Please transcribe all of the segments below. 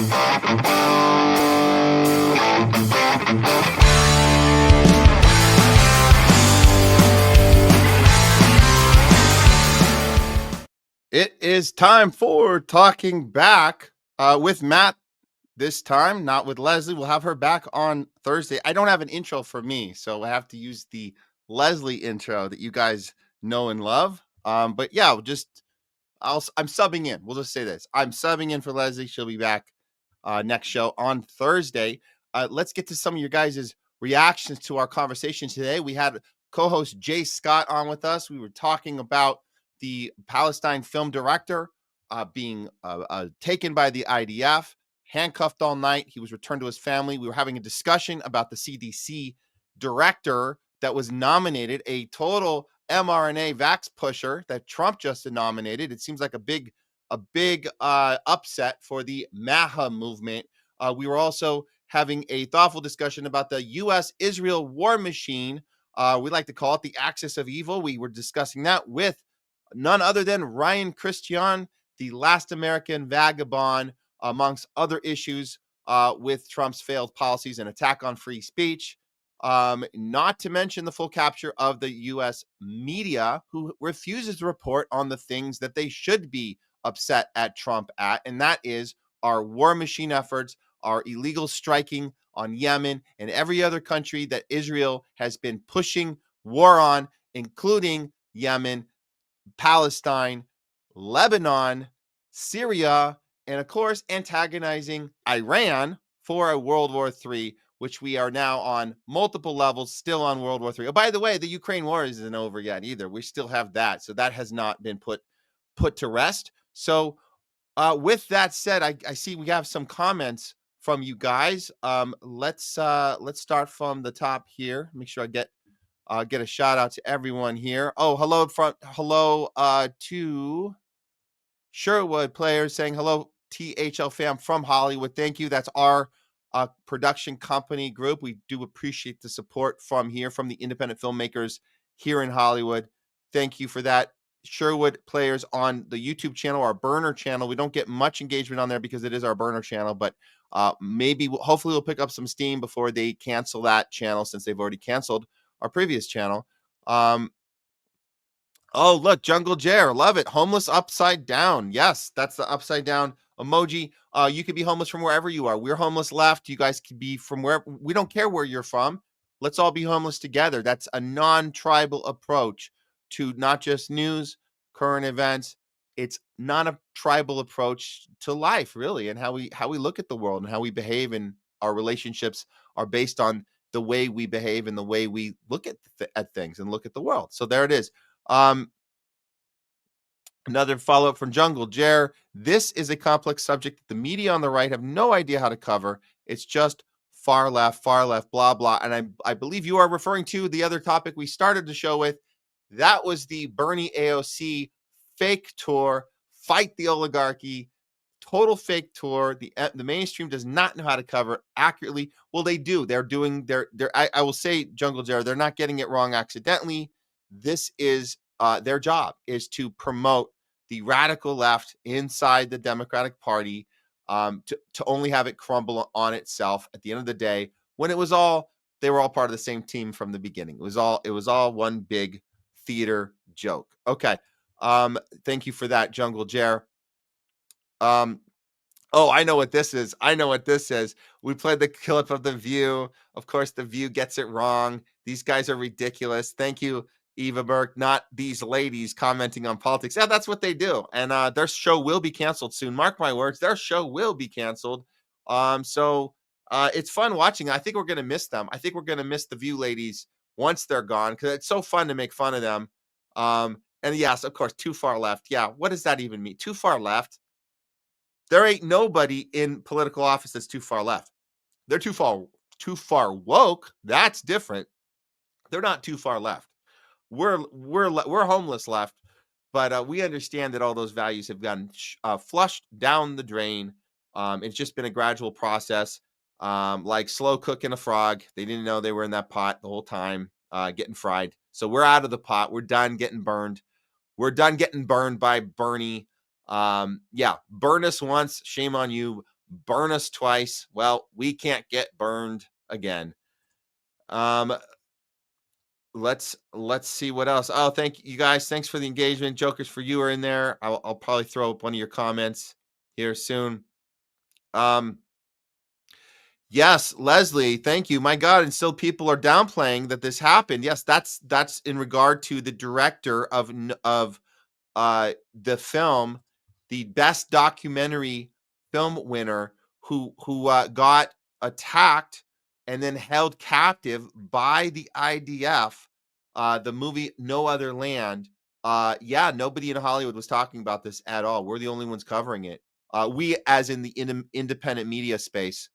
It is time for Talking Back with Matt this time, not with Leslie. We'll have her back on Thursday. I don't have an intro for me, so I have to use the Leslie intro that you guys know and love. But yeah, I'm subbing in. We'll just say this. I'm subbing in for Leslie. She'll be back next show on Thursday. Let's get to some of your guys' reactions to our conversation today. We had co-host Jay Scott on with us. We were talking about the Palestine film director being taken by the IDF, handcuffed all night. He was returned to his family. We were having a discussion about the CDC director that was nominated, a total mRNA vax pusher that Trump just nominated. It seems like a big upset for the MAHA movement. We were also having a thoughtful discussion about the U.S.-Israel war machine. We like to call it the axis of evil. We were discussing that with none other than Ryan Christian, the last American vagabond, amongst other issues with Trump's failed policies and attack on free speech. Not to mention the full capture of the U.S. media, who refuses to report on the things that they should be upset at Trump at, and that is our war machine efforts, our illegal striking on Yemen and every other country that Israel has been pushing war on, including Yemen, Palestine, Lebanon, Syria, and of course, antagonizing Iran for a World War III, which we are now on multiple levels, still on World War III. Oh, by the way, the Ukraine war isn't over yet either. We still have that. So that has not been put to rest. So with that said, I see we have some comments from you guys. Let's start from the top here. Make sure I get a shout out to everyone here. Oh, hello to Sherwood players saying hello, THL fam from Hollywood. Thank you. That's our production company group. We do appreciate the support from here, from the independent filmmakers here in Hollywood. Thank you for that. Sherwood players on the YouTube channel, our burner channel. We don't get much engagement on there because it is our burner channel, but hopefully we'll pick up some steam before they cancel that channel, since they've already canceled our previous channel. Oh, look, Jungle Jare, love it. Homeless upside down. Yes, that's the upside down emoji. You could be homeless from wherever you are. We're homeless left. You guys could be from wherever. We don't care where you're from. Let's all be homeless together. That's a non-tribal approach to not just news, current events. It's not a tribal approach to life, really, and how we look at the world and how we behave, and our relationships are based on the way we behave and the way we look at things and look at the world. So there it is. Another follow-up from Jungle Jer. This is a complex subject that the media on the right have no idea how to cover. It's just far left, blah, blah. And I believe you are referring to the other topic we started the show with. That was the Bernie AOC fake tour, fight the oligarchy, total fake tour. The mainstream does not know how to cover it accurately. Well, they do. They're doing I will say, Jungle Jar, they're not getting it wrong accidentally. This is their job, is to promote the radical left inside the Democratic Party, to only have it crumble on itself at the end of the day, when they were all part of the same team from the beginning. It was all one big theater joke. Okay. Thank you for that, Jungle Jar. Oh, I know what this is. We played the clip of The View. Of course, The View gets it wrong. These guys are ridiculous. Thank you, Eva Burke. Not these ladies commenting on politics. Yeah, that's what they do. And their show will be canceled soon. Mark my words, their show will be canceled. So it's fun watching. I think we're going to miss them. I think we're going to miss The View ladies once they're gone, because it's so fun to make fun of them. And yes, of course, too far left. Yeah, what does that even mean? Too far left? There ain't nobody in political office that's too far left. They're too far woke. That's different. They're not too far left. We're homeless left, but we understand that all those values have gotten flushed down the drain. It's just been a gradual process, like slow cooking a frog. They didn't know they were in that pot the whole time, getting fried. So we're out of the pot. We're done getting burned. We're done getting burned by Bernie. Yeah, burn us once, shame on you. burn us twice. Well, we can't get burned again. Um, let's see what else. Oh, thank you guys. Thanks for the engagement. Jokers for you are in there. I'll probably throw up one of your comments here soon. Um, yes, Leslie, thank you. My God, and still people are downplaying that this happened. Yes, that's in regard to the director of the film, the best documentary film winner, who got attacked and then held captive by the IDF. The movie No Other Land. Yeah, nobody in Hollywood was talking about this at all. We're the only ones covering it. We, as in the independent media space,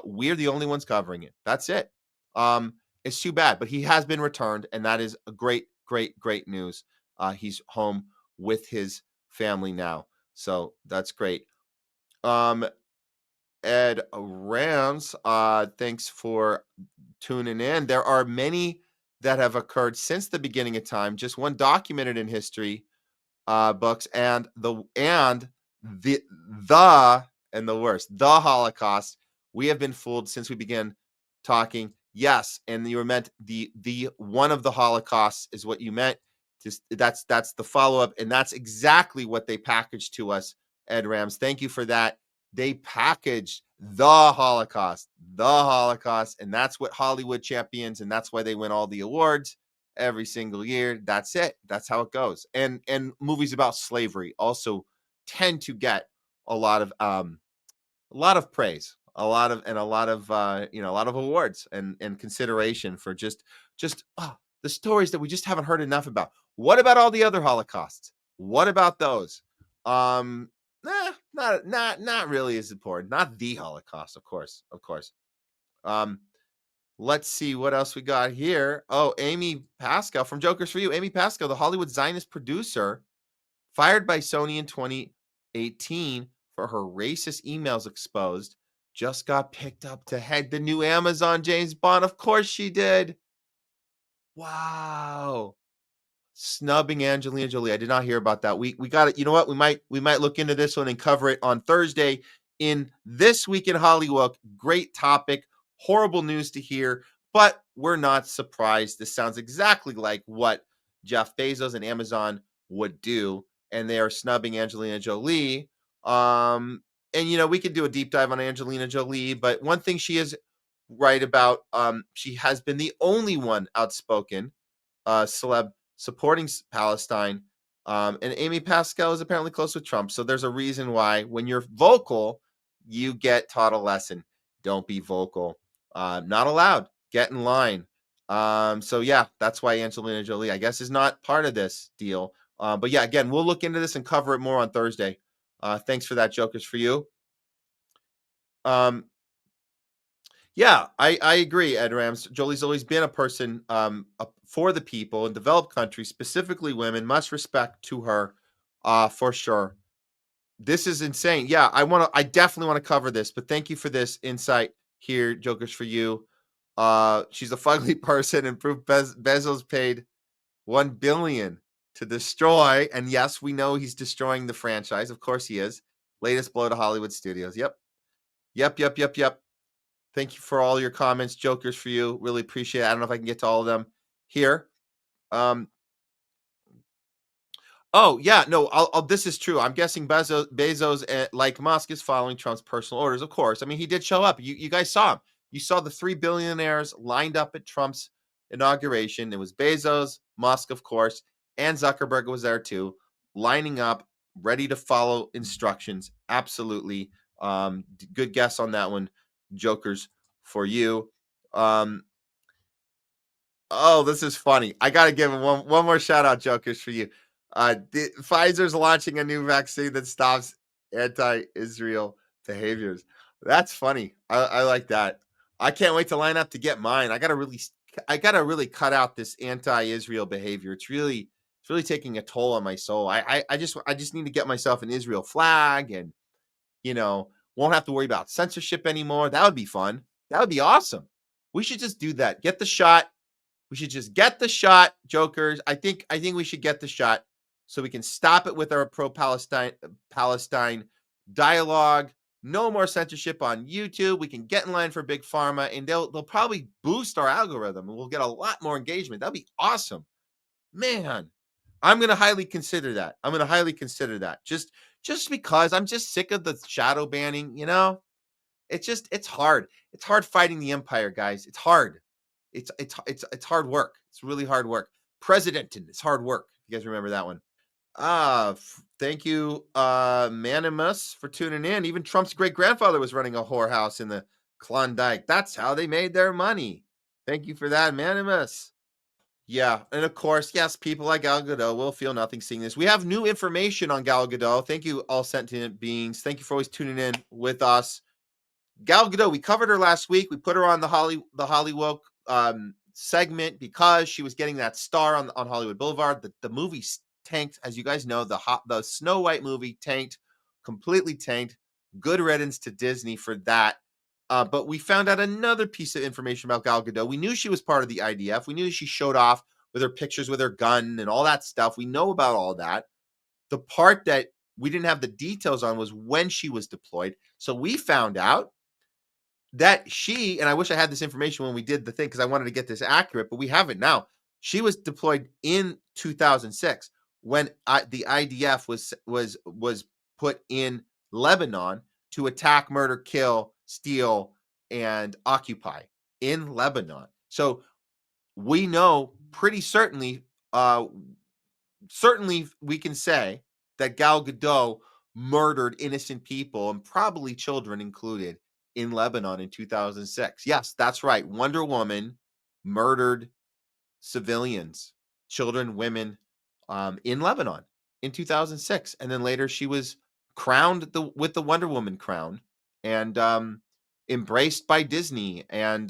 we're the only ones covering it. That's it. It's too bad, but he has been returned, and that is a great, great, great news. He's home with his family now. So that's great. Ed Rams, thanks for tuning in. There are many that have occurred since the beginning of time, just one documented in history books, and the the worst, the Holocaust. We have been fooled since we began talking. Yes, and you were meant the one of the Holocausts is what you meant. Just that's the follow up, and that's exactly what they packaged to us. Ed Rams, thank you for that. They packaged the Holocaust, and that's what Hollywood champions, and that's why they win all the awards every single year. That's it. That's how it goes. And movies about slavery also tend to get a lot of praise, a lot of a lot of awards and consideration for just the stories that we just haven't heard enough about. What about all the other Holocausts? What about those? Not really as important. Not the Holocaust, of course, of course. Um, Let's see what else we got here. Oh, Amy Pascal from Jokers for You. Amy Pascal, the Hollywood Zionist producer, fired by Sony in 2018 for her racist emails exposed, just got picked up to head the new Amazon James Bond. Of course she did. Wow. Snubbing Angelina Jolie. I did not hear about that. We got it. You know what? We might look into this one and cover it on Thursday in This Week in Hollywood. Great topic. Horrible news to hear, but we're not surprised. This sounds exactly like what Jeff Bezos and Amazon would do, and they are snubbing Angelina Jolie. And we could do a deep dive on Angelina Jolie, but one thing she is right about, she has been the only one outspoken celeb supporting Palestine. And Amy Pascal is apparently close with Trump. So there's a reason why when you're vocal, you get taught a lesson. Don't be vocal. Not allowed. Get in line. So yeah, that's why Angelina Jolie, I guess, is not part of this deal. But yeah, again, we'll look into this and cover it more on Thursday. Thanks for that, Jokers for You. Um, Yeah, I agree, Ed Rams. Jolie's always been a person for the people in developed countries, specifically women. Much respect to her, for sure. This is insane. Yeah, I definitely want to cover this, but thank you for this insight here, Jokers for You. She's a fugly person, and proof Bezos paid 1 billion to destroy. And yes, we know he's destroying the franchise. Of course he is. Latest blow to Hollywood studios. Yep. Thank you for all your comments, Jokers for You. Really appreciate it. I don't know if I can get to all of them here. Um, oh yeah, no, this is true. I'm guessing Bezos, like Musk, is following Trump's personal orders. Of course, I mean he did show up. You guys saw him. You saw the three billionaires lined up at Trump's inauguration. It was Bezos, Musk, of course, and Zuckerberg was there too, lining up, ready to follow instructions. Absolutely. Good guess on that one, Jokers for You. Um, Oh, this is funny. I gotta give one more shout out, Jokers, for you. Pfizer's launching a new vaccine that stops anti-Israel behaviors. That's funny. I like that. I can't wait to line up to get mine. I gotta really cut out this anti-Israel behavior. It's really taking a toll on my soul. I just need to get myself an Israel flag, and you know won't have to worry about censorship anymore. That would be fun. That would be awesome. We should just do that. Get the shot. We should just get the shot, Jokers. I think we should get the shot so we can stop it with our pro-Palestine dialogue, No more censorship on YouTube. We can get in line for big pharma, and they'll probably boost our algorithm, and we'll get a lot more engagement. That'd be awesome, man. I'm gonna highly consider that. I'm gonna highly consider that. Just because I'm just sick of the shadow banning. It's hard. It's hard fighting the empire, guys. It's hard. It's hard work. It's really hard work. Presidenting is hard work. You guys remember that one? Thank you, Manimus, for tuning in. Even Trump's great grandfather was running a whorehouse in the Klondike. That's how they made their money. Thank you for that, Manimus. Yeah, and of course, yes, people like Gal Gadot will feel nothing seeing this. We have new information on Gal Gadot. Thank you, all sentient beings. Thank you for always tuning in with us. Gal Gadot, we covered her last week. We put her on the Hollywood segment because she was getting that star on Hollywood Boulevard. The movie tanked, as you guys know. The Snow White movie tanked, completely tanked. Good riddance to Disney for that. But we found out another piece of information about Gal Gadot. We knew she was part of the IDF. We knew she showed off with her pictures with her gun and all that stuff. We know about all that. The part that we didn't have the details on was when she was deployed. So we found out that she, and I wish I had this information when we did the thing because I wanted to get this accurate, but we have it now. She was deployed in 2006 when the IDF was put in Lebanon to attack, murder, kill, steal, and occupy in Lebanon. So we know pretty certainly we can say that Gal Gadot murdered innocent people and probably children included in Lebanon in 2006. Yes, that's right. Wonder Woman murdered civilians, children, women, in Lebanon in 2006, and then later she was crowned with the Wonder Woman crown and embraced by Disney and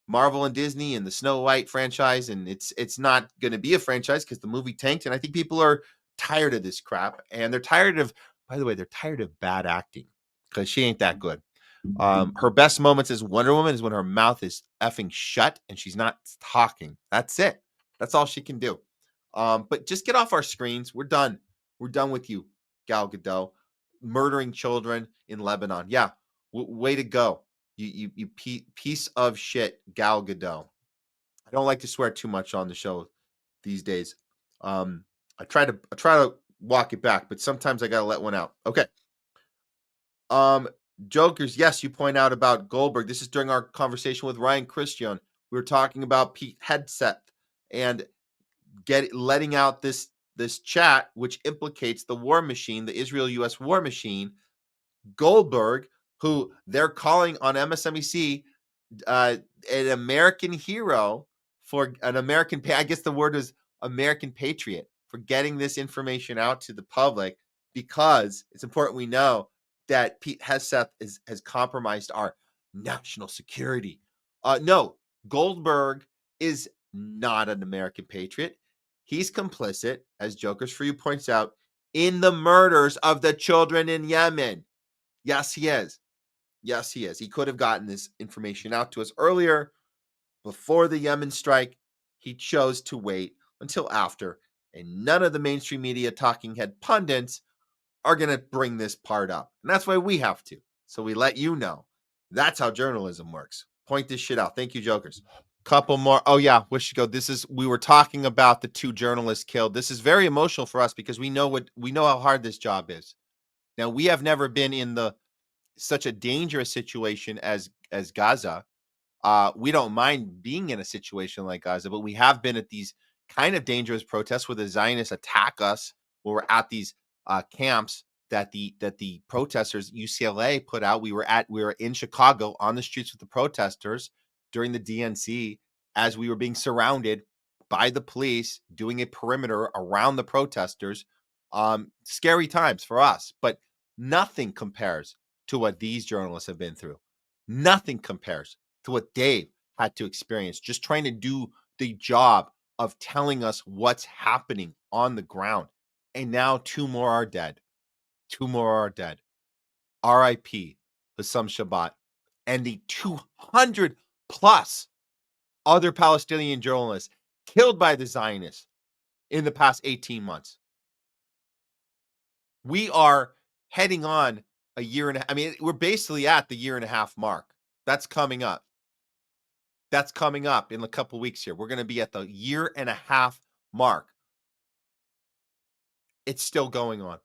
Marvel and Disney and the Snow White franchise. And it's not going to be a franchise because the movie tanked, and I think people are tired of this crap, and they're tired of. By the way, they're tired of bad acting because she ain't that good. Her best moments as Wonder Woman is when her mouth is effing shut and she's not talking. That's it. That's all she can do. But just get off our screens. We're done. We're done with you, Gal Gadot, murdering children in Lebanon. Yeah, way to go, you piece of shit, Gal Gadot. I don't like to swear too much on the show these days. I try to walk it back, but sometimes I gotta let one out. Okay. Um, Jokers, yes, you point out about Goldberg. This is during our conversation with Ryan Christian. We were talking about Pete Hegseth and letting out this chat, which implicates the war machine, the Israel-U.S. war machine, Goldberg, who they're calling on MSNBC an American hero for an American. I guess the word is American patriot for getting this information out to the public because it's important we know that Pete Hegseth has compromised our national security. No, Goldberg is not an American patriot. He's complicit, as Jokers for You points out, in the murders of the children in Yemen. Yes, he is. Yes, he is. He could have gotten this information out to us earlier before the Yemen strike. He chose to wait until after, and none of the mainstream media talking head pundits are going to bring this part up. And that's why we have to. So we let you know. That's how journalism works. Point this shit out. Thank you, Jokers. Couple more. Oh, yeah. Wish to go. We were talking about the two journalists killed. This is very emotional for us because we know how hard this job is. Now, we have never been in such a dangerous situation as Gaza. We don't mind being in a situation like Gaza, but we have been at these kind of dangerous protests where the Zionists attack us, where we're at these camps that the protesters UCLA put out. We were in Chicago on the streets with the protesters during the DNC as we were being surrounded by the police doing a perimeter around the protesters. Scary times for us, but nothing compares to what these journalists have been through. Nothing compares to what Dave had to experience just trying to do the job of telling us what's happening on the ground. And now two more are dead. Two more are dead. R.I.P. Bassam Shabbat and the 200 plus other Palestinian journalists killed by the Zionists in the past 18 months. We are heading on a year and I mean, we're basically at the year and a half mark. That's coming up. That's coming up in a couple weeks here. We're going to be at the year and a half mark. It's still going on.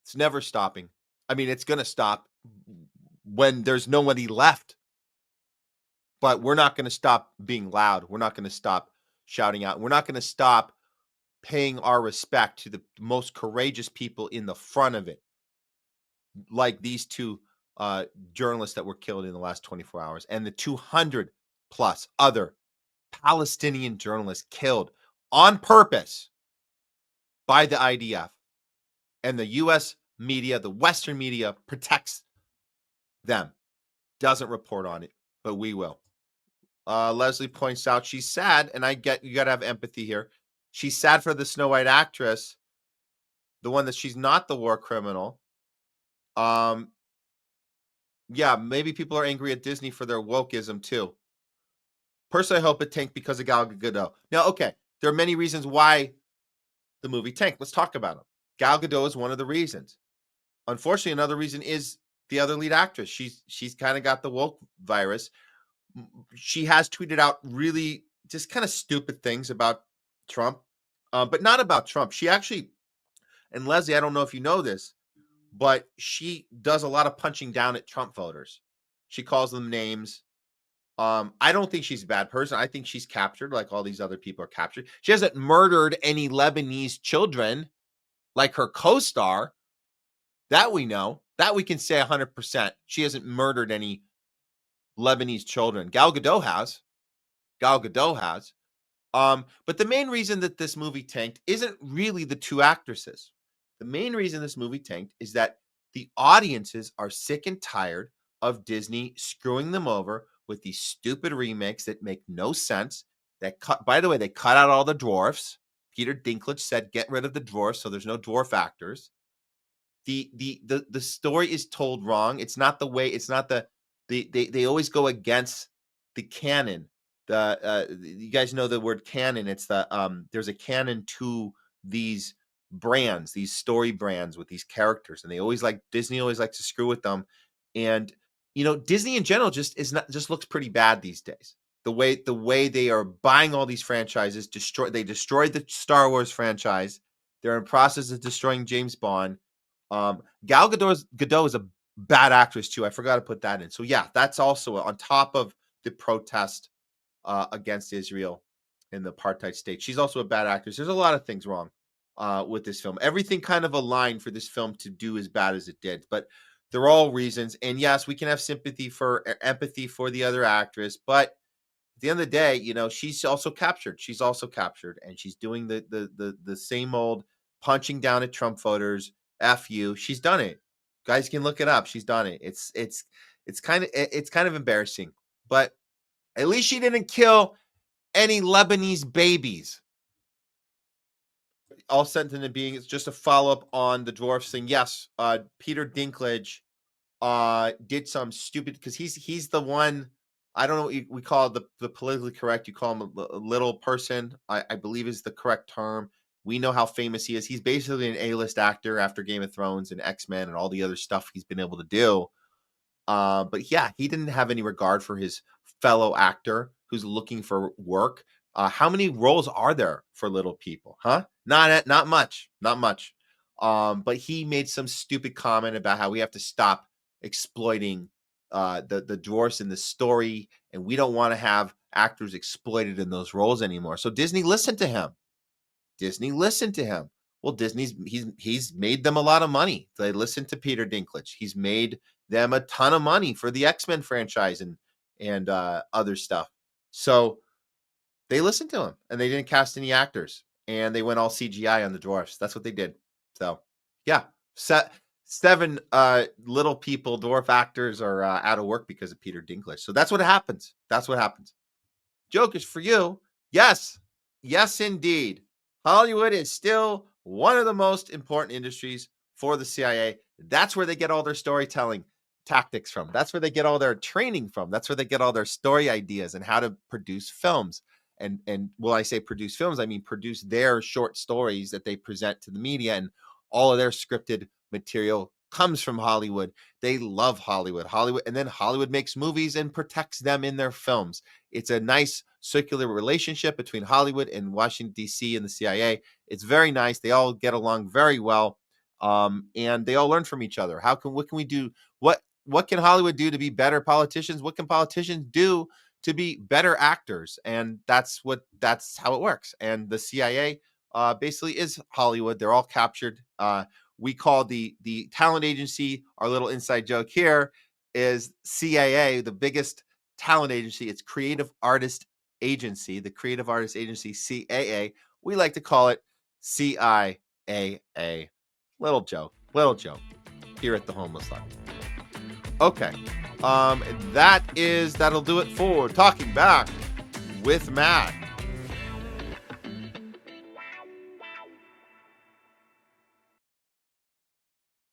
It's never stopping. I mean, it's going to stop when there's nobody left. But we're not going to stop being loud. We're not going to stop shouting out. We're not going to stop paying our respect to the most courageous people in the front of it, like these two journalists that were killed in the last 24 hours and the 200 plus other Palestinian journalists killed on purpose by the IDF. And the U.S. media, the Western media, protects them, doesn't report on it, but we will. Leslie points out she's sad, and I get you got to have empathy here. She's sad for the Snow White actress, the one that she's not the war criminal. Yeah, maybe people are angry at Disney for their wokeism too. Personally, I hope it tanked because of Gal Gadot. Now, okay, there are many reasons why the movie tanked. Let's talk about them. Gal Gadot is one of the reasons. Unfortunately, another reason is the other lead actress. She's kind of got the woke virus. She has tweeted out really just kind of stupid things about Trump, but not about Trump. She actually, and Leslie, I don't know if you know this, but she does a lot of punching down at Trump voters. She calls them names. I don't think she's a bad person. I think she's captured like all these other people are captured. She hasn't murdered any Lebanese children like her co-star. That we know. That we can say 100%. She hasn't murdered any Lebanese children. Gal Gadot has. But the main reason that this movie tanked isn't really the two actresses. The main reason this movie tanked is that the audiences are sick and tired of Disney screwing them over with these stupid remakes that make no sense. That cut, by the way, they cut out all the dwarfs. Peter Dinklage said, "Get rid of the dwarfs," so there's no dwarf actors. The story is told wrong. It's not the way. It's not they always go against the canon. You guys know the word canon. It's there's a canon to these brands, these story brands with these characters, and Disney always likes to screw with them. And Disney in general just looks pretty bad these days. The way they are buying all these franchises, they destroyed the Star Wars franchise. They're in process of destroying James Bond. Gal Gadot is a bad actress too. I forgot to put that in. So yeah, that's also on top of the protest against Israel in the apartheid state. She's also a bad actress. There's a lot of things wrong with this film. Everything kind of aligned for this film to do as bad as it did, but they're all reasons. And yes, we can have empathy for the other actress, but at the end of the day, she's also captured. And she's doing the same old punching down at Trump voters. F you. She's done it. Guys can look it up. She's done it. It's kind of embarrassing, but at least she didn't kill any Lebanese babies. All sent into being. It's just a follow up on the dwarfs thing. Yes, Peter Dinklage did some stupid because he's the one. I don't know what we call the politically correct. You call him a little person. I believe is the correct term. We know how famous he is. He's basically an A-list actor after Game of Thrones and X-Men and all the other stuff he's been able to do. But yeah, he didn't have any regard for his fellow actor who's looking for work. How many roles are there for little people? Huh? Not much. But he made some stupid comment about how we have to stop exploiting the dwarfs in the story, and we don't want to have actors exploited in those roles anymore. So Disney listened to him. Well, he's made them a lot of money. They listened to Peter Dinklage. He's made them a ton of money for the X-Men franchise and other stuff. So they listened to him, and they didn't cast any actors, and they went all CGI on the dwarfs. That's what they did. So yeah, seven little people, dwarf actors are out of work because of Peter Dinklage. So that's what happens. Joke is for you. Yes, indeed. Hollywood is still one of the most important industries for the CIA. That's where they get all their storytelling tactics from. That's where they get all their training from. That's where they get all their story ideas and how to produce films. And when I say produce films, I mean produce their short stories that they present to the media, and all of their scripted material comes from Hollywood. They love Hollywood. And then Hollywood makes movies and protects them in their films. It's a nice circular relationship between Hollywood and Washington, D.C. and the CIA. It's very nice. They all get along very well. And they all learn from each other. What can we do? What can Hollywood do to be better politicians? What can politicians do to be better actors? And that's how it works. And the CIA basically is Hollywood. They're all captured. We call the talent agency, our little inside joke here is CAA, the biggest talent agency. It's Creative Artist Agency, the Creative Artist Agency, CAA. We like to call it CIAA. Little joke here at the Homeless Line. Okay. That'll do it for Talking Back with Matt.